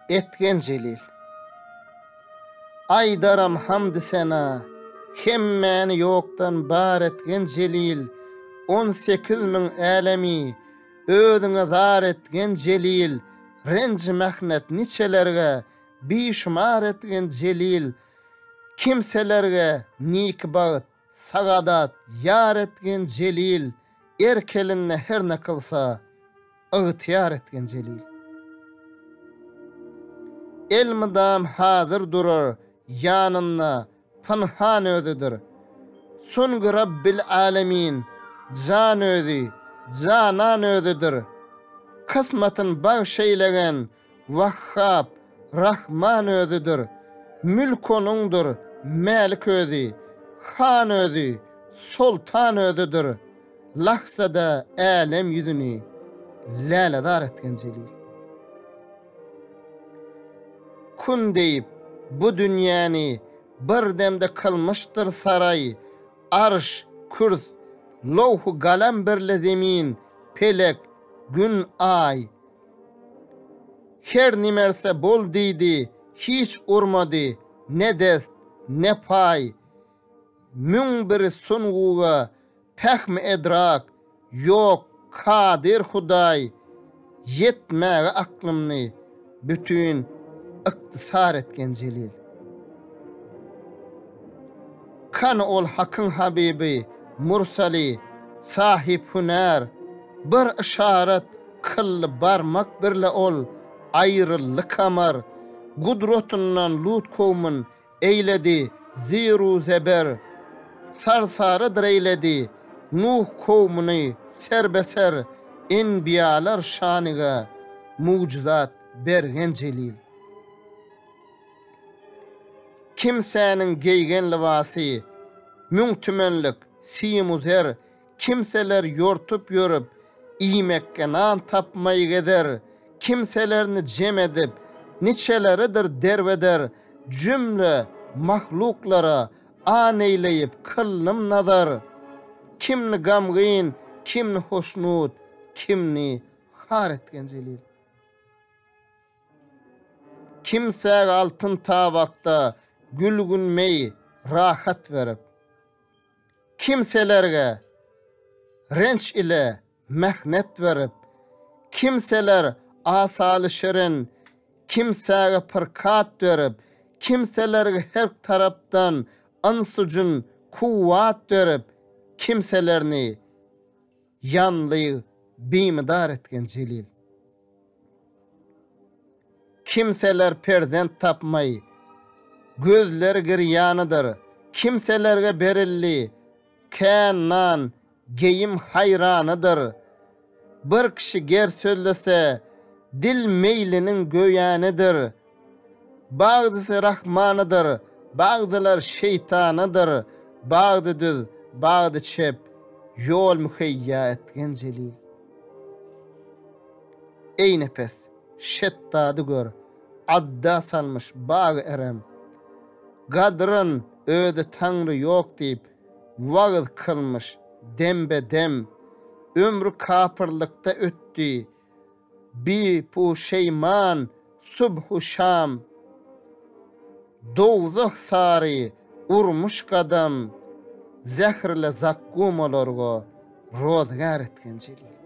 etgen celil. Aydaram hamd sena, hemmeni yoktan bar etgen celil. 18.000 älemi özüňe zar etgen celil. Renci mehnet niçelerge bişumar etgen celil. Kimselerge nik bagyt, sagadat yar etgen celil. Erkelinne her ne kılsa ıgtyar etgen celil. Elmidam hazır durur yanına panhan özüdür. Sungu Rabbil alemin can özü, canan özüdür. Kısmatın bağşeylegen Vahhab, Rahman özüdür. Mülk onundur, Melik özü, Han özü, Sultan özüdür. Lahzada alem yüzünü laladar etgen celil. Kun deyip bu dünyani bir demde kılmıştır saray. Arş, kurs, lawhu galam birle zemin, pelek, gün, ay. Her nimerse bol deydi, hiç urmadı, ne dest, ne pay. Mün bir sunguga, pehm edrak, yok, kadir Huday. Yetmäge aklımni, bütün iktisar etgen celil. Kan ol hakkın habibi, mursali, sahip hüner. Bir işaret kıllı barmak birle ol, ayrıllı kamar. Gudrotundan Lut kavmin eyledi, ziru zeber. Sarsarıdır eyledi, Nuh kavmini serbeser. Enbiyalar şaniga, mucizat bergen celil. Kimsenin geygen libası, müntümenlik, simuzer, kimseler yortup yorup, imekke nan tapmayı geder, kimselerini cem edip, niçeleridir derveder, cümle mahluklara an eyleyip kılnım nazar, kimni gamgin, kimni hoşnut, kimni har etgen celil. Kimse altın tabakta gülgünmeyi rahat verip, kimselerge renç ile mehnet verip, kimseler asalı şirin, kimsege pırkat verip, kimselerge her taraftan ansıcın kuvvat verip, kimselerini yanlıyı bimidar etgen celil. Kimseler perzent tapmayı, gözler giryanıdır. Kimselerge berilli, kenan, geyim hayranıdır. Bir kişi ger söylese, dil meylinin göğyanıdır. Bazısı Rahmanıdır, bazılar şeytanıdır. Bazı düz, bazı çep, yol müheyya etgen celil. Ey nefes, şettadı gör, adda salmış bağ erem. Gadrın öde tanrı yok deyip, vağız kılmış dembe dem. Ömrü kapırlıkta öttü, bi pu şeyman, subhu şam. Dozak sari, urmuş kadam, zehrle zakkum olorgo, rozgar etgen celil.